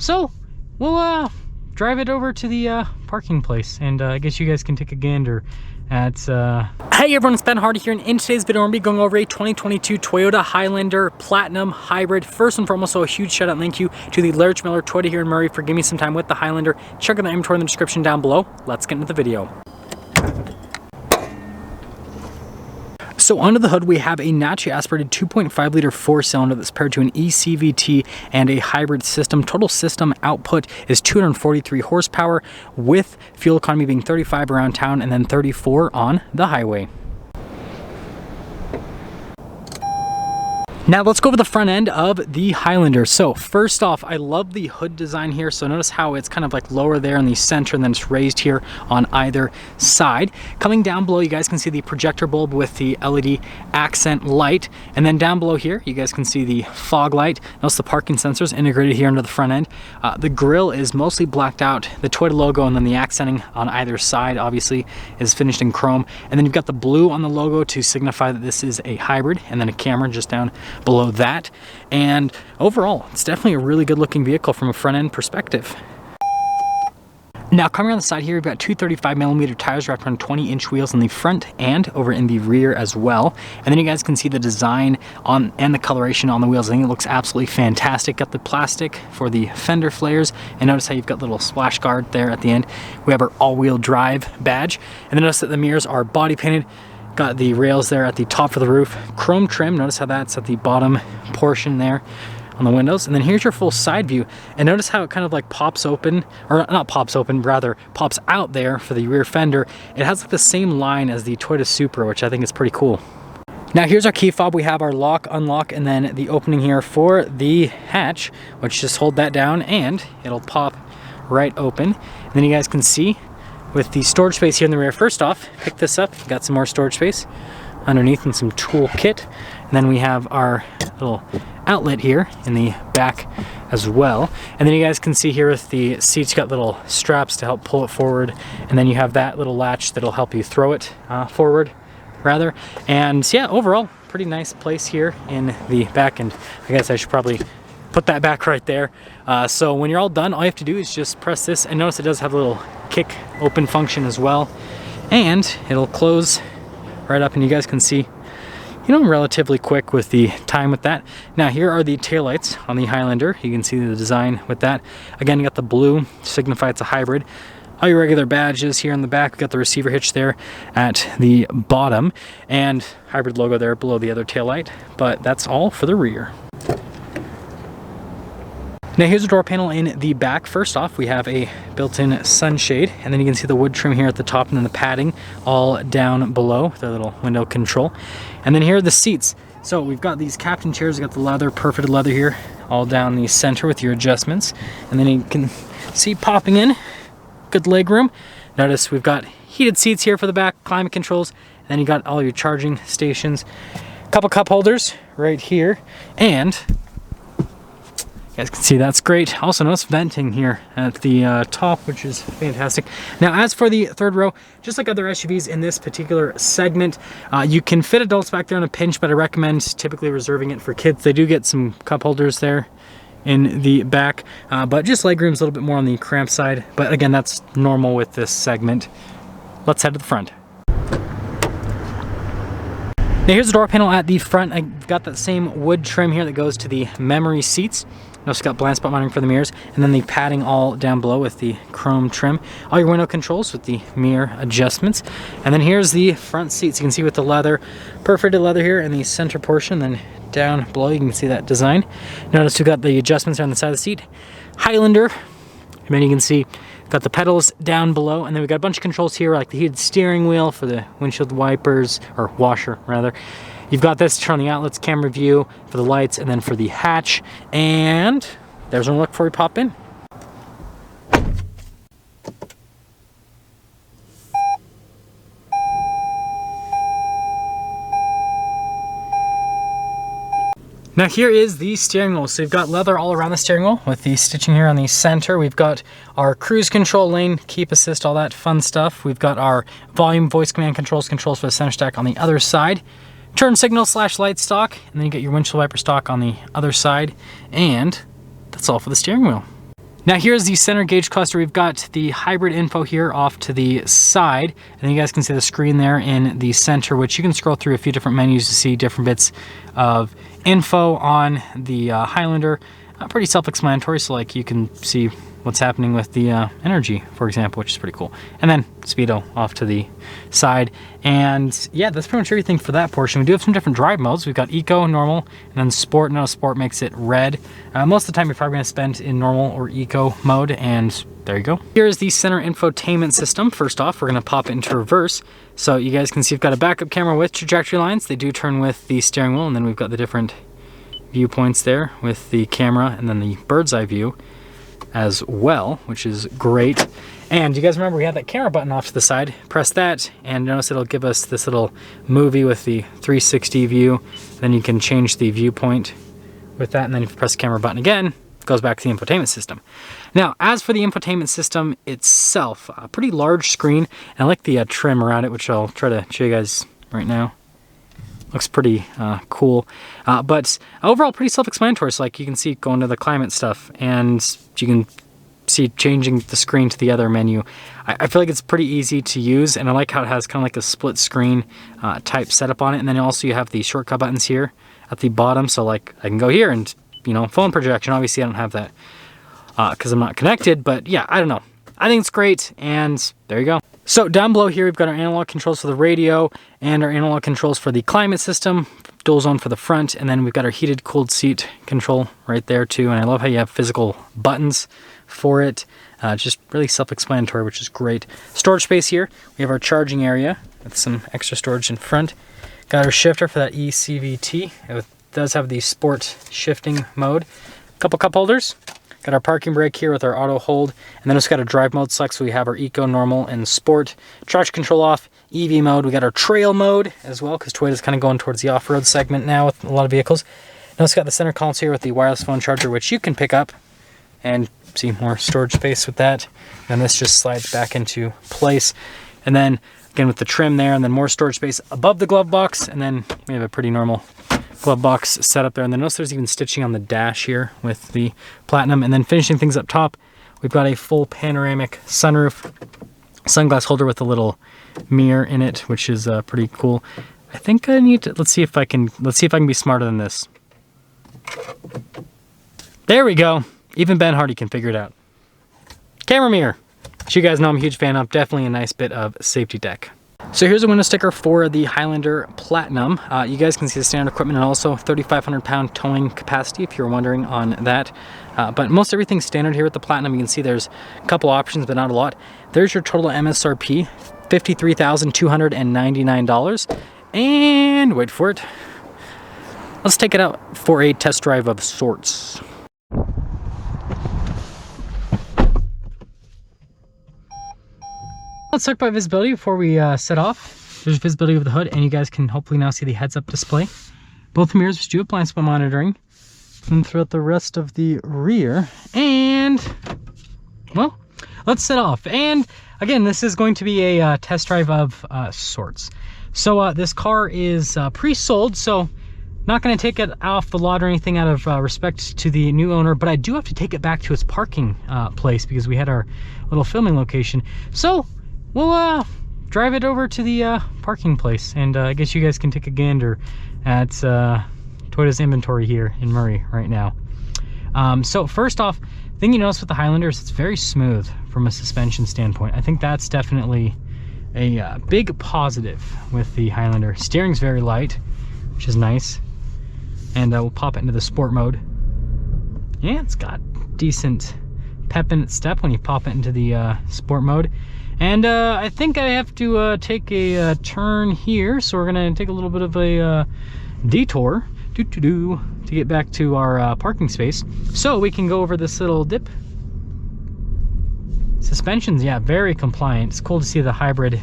So we'll drive it over to the parking place, and I guess you guys can take a gander at Hey everyone, it's Ben Hardy here, and in today's video we're going to be going over a 2022 Toyota Highlander Platinum Hybrid. First and foremost, so a huge shout out and thank you to the Large Miller Toyota here in Murray for giving me some time with the Highlander. Check out the inventory in the description down below. Let's get into the video. So under the hood we have a naturally aspirated 2.5 liter 4-cylinder that's paired to an eCVT and a hybrid system. Total system output is 243 horsepower, with fuel economy being 35 around town and then 34 on the highway. Now let's go over the front end of the Highlander. So first off, I love the hood design here. So notice how it's kind of like lower there in the center and then it's raised here on either side. Coming down below, you guys can see the projector bulb with the LED accent light. And then down below here, you guys can see the fog light. Notice the parking sensors integrated here under the front end. The grille is mostly blacked out. The Toyota logo and then the accenting on either side obviously is finished in chrome. And then you've got the blue on the logo to signify that this is a hybrid, and then a camera just down below that. And overall, it's definitely a really good looking vehicle from a front end perspective. Now coming around the side here, we've got two 35mm tires wrapped around 20-inch wheels in the front and over in the rear as well. And then you guys can see the design on and the coloration on the wheels. I think it looks absolutely fantastic. Got the plastic for the fender flares, and notice how you've got the little splash guard there at the end. We have our all-wheel drive badge, and then notice that the mirrors are body painted. Got the rails there at the top of the roof, chrome trim. Notice how that's at the bottom portion there on the windows. And then here's your full side view, and notice how it kind of like pops open, or not pops open, rather pops out there for the rear fender. It has like the same line as the Toyota Supra, which I think is pretty cool. Now here's our key fob. We have our lock, unlock, and then the opening here for the hatch, which just hold that down and it'll pop right open. And then you guys can see with the storage space here in the rear. First off, pick this up, got some more storage space underneath and some tool kit. And then we have our little outlet here in the back as well. And then you guys can see here with the seats, you got little straps to help pull it forward. And then you have that little latch that'll help you throw it forward rather. And yeah, overall, pretty nice place here in the back. And I guess I should probably put that back right there. So when you're all done, all you have to do is just press this, and notice it does have a little kick open function as well, and it'll close right up, and you guys can see, you know, I'm relatively quick with the time with that. Now here are the taillights on the Highlander. You can see the design with that. Again, you got the blue to signify it's a hybrid. All your regular badges here in the back. We got the receiver hitch there at the bottom, and hybrid logo there below the other taillight, but that's all for the rear. Now here's the door panel in the back. First off, we have a built-in sunshade, and then you can see the wood trim here at the top and then the padding all down below, the little window control. And then here are the seats. So we've got these captain chairs. We've got the leather, perforated leather here, all down the center with your adjustments. And then you can see popping in, good leg room. Notice we've got heated seats here for the back, climate controls, and then you got all your charging stations. A couple cup holders right here, and you guys can see that's great. Also notice venting here at the top, which is fantastic. Now as for the third row, just like other SUVs in this particular segment, you can fit adults back there in a pinch, but I recommend typically reserving it for kids. They do get some cup holders there in the back, but just legroom's a little bit more on the cramped side. But again, that's normal with this segment. Let's head to the front. Now here's the door panel at the front. I've got that same wood trim here that goes to the memory seats. Notice it's got blind spot monitoring for the mirrors, and then the padding all down below with the chrome trim. All your window controls with the mirror adjustments. And then here's the front seats. You can see with the leather, perforated leather here in the center portion, then down below you can see that design. Notice we've got the adjustments on the side of the seat. Highlander, and then you can see got the pedals down below, and then we've got a bunch of controls here like the heated steering wheel for the windshield wipers, or washer rather. You've got this to turn on the outlets, camera view for the lights, and then for the hatch. And there's one look before we pop in. Now here is the steering wheel. So you've got leather all around the steering wheel with the stitching here on the center. We've got our cruise control, lane, keep assist, all that fun stuff. We've got our volume, voice command controls for the center stack on the other side. Turn signal / light stock, and then you get your windshield wiper stock on the other side. And that's all for the steering wheel. Now here's the center gauge cluster. We've got the hybrid info here off to the side, and then you guys can see the screen there in the center, which you can scroll through a few different menus to see different bits of info on the Highlander. Pretty self-explanatory, so like you can see what's happening with the energy, for example, which is pretty cool. And then speedo off to the side. And yeah, that's pretty much everything for that portion. We do have some different drive modes. We've got eco, normal, and then sport. Notice sport makes it red. Most of the time you're probably going to spend in normal or eco mode, and there you go. Here's the center infotainment system. First off, we're going to pop it into reverse. So you guys can see we've got a backup camera with trajectory lines. They do turn with the steering wheel, and then we've got the different viewpoints there with the camera and then the bird's eye view as well, which is great. And you guys remember we had that camera button off to the side. Press that and notice it'll give us this little movie with the 360 view. Then you can change the viewpoint with that, and then if you press the camera button again, it goes back to the infotainment system. Now, as for the infotainment system itself, a pretty large screen, and I like the trim around it, which I'll try to show you guys right now. Looks pretty cool, but overall pretty self-explanatory. So like you can see going to the climate stuff, and you can see changing the screen to the other menu. I feel like it's pretty easy to use, and I like how it has kind of like a split screen type setup on it. And then also you have the shortcut buttons here at the bottom. So like I can go here and, you know, phone projection. Obviously I don't have that because I'm not connected, but yeah, I don't know. I think it's great, and there you go. So down below here, we've got our analog controls for the radio and our analog controls for the climate system, dual zone for the front, and then we've got our heated cooled seat control right there too. And I love how you have physical buttons for it. Just really self-explanatory, which is great. Storage space here. We have our charging area with some extra storage in front. Got our shifter for that eCVT. It does have the sport shifting mode. Couple cup holders. Got our parking brake here with our auto hold, and then it's got a drive mode select, so we have our eco, normal, and sport. Traction control off, EV mode. We got our trail mode as well, because Toyota's kind of going towards the off-road segment now with a lot of vehicles. Now it's got the center console here with the wireless phone charger, which you can pick up and see more storage space with that. And this just slides back into place. And then again with the trim there, and then more storage space above the glove box, and then we have a pretty normal glove box set up there. And then notice there's even stitching on the dash here with the Platinum. And then finishing things up top, we've got a full panoramic sunroof, sunglass holder with a little mirror in it, which is pretty cool. I think I need to, let's see if I can be smarter than this. There we go. Even Ben Hardy can figure it out. Camera mirror, which you guys know I'm a huge fan of. Definitely a nice bit of safety tech. So here's a window sticker for the Highlander Platinum. You guys can see the standard equipment and also 3,500 pound towing capacity if you're wondering on that. But most everything's standard here with the Platinum. You can see there's a couple options, but not a lot. There's your total MSRP, $53,299. And wait for it. Let's take it out for a test drive of sorts. Let's talk about visibility before we set off. There's visibility of the hood, and you guys can hopefully now see the heads-up display. Both mirrors do have blind spot monitoring. And throughout the rest of the rear. And, well, let's set off. And again, this is going to be a test drive of sorts. So this car is pre-sold, so not going to take it off the lot or anything out of respect to the new owner, but I do have to take it back to its parking place because we had our little filming location. So we'll drive it over to the parking place, and I guess you guys can take a gander at Toyota's inventory here in Murray right now. So first off, the thing you notice with the Highlander is it's very smooth from a suspension standpoint. I think that's definitely a big positive with the Highlander. Steering's very light, which is nice. And we'll pop it into the sport mode. Yeah, it's got decent pep in its step when you pop it into the sport mode. And I think I have to take a turn here, so we're gonna take a little bit of a detour to get back to our parking space, so we can go over this little dip. Suspensions, yeah, very compliant. It's cool to see the hybrid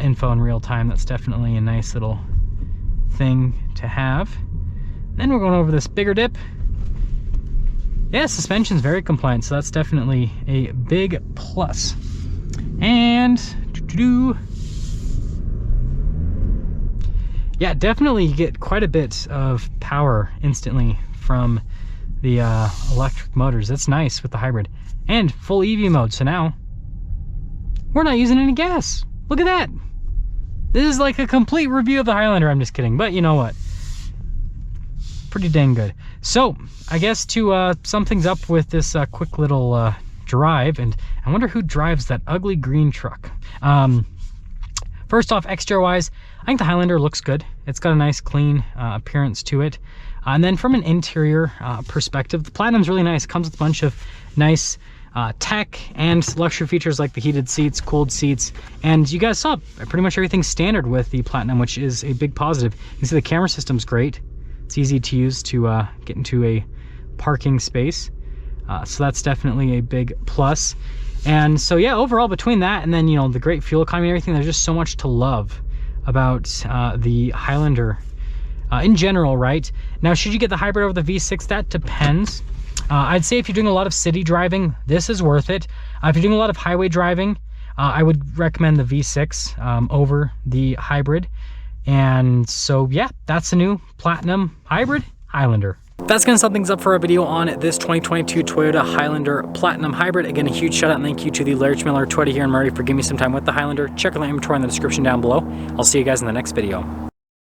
info in real time. That's definitely a nice little thing to have. Then we're going over this bigger dip. Yeah, suspension's very compliant, so that's definitely a big plus. And yeah, definitely you get quite a bit of power instantly from the electric motors. That's nice with the hybrid. And full EV mode, so now we're not using any gas. Look at that. This is like a complete review of the Highlander. I'm just kidding, but you know what? Pretty dang good. So I guess to sum things up with this quick little drive, and I wonder who drives that ugly green truck. First off, exterior wise, I think the Highlander looks good. It's got a nice clean appearance to it. And then from an interior perspective, the Platinum's really nice. It comes with a bunch of nice tech and luxury features like the heated seats, cooled seats, and you guys saw pretty much everything's standard with the Platinum, which is a big positive. You can see the camera system's great. It's easy to use to get into a parking space. So that's definitely a big plus. And so yeah, overall between that and then, you know, the great fuel economy and everything, there's just so much to love about the Highlander in general, right? Now, should you get the hybrid over the V6? That depends. I'd say if you're doing a lot of city driving, this is worth it. If you're doing a lot of highway driving, I would recommend the V6 over the hybrid. And so yeah, that's the new Platinum Hybrid Highlander. That's going to sum things up for our video on this 2022 Toyota Highlander Platinum Hybrid. Again, a huge shout out and thank you to the Larry Miller Toyota here in Murray for giving me some time with the Highlander. Check out the inventory in the description down below. I'll see you guys in the next video.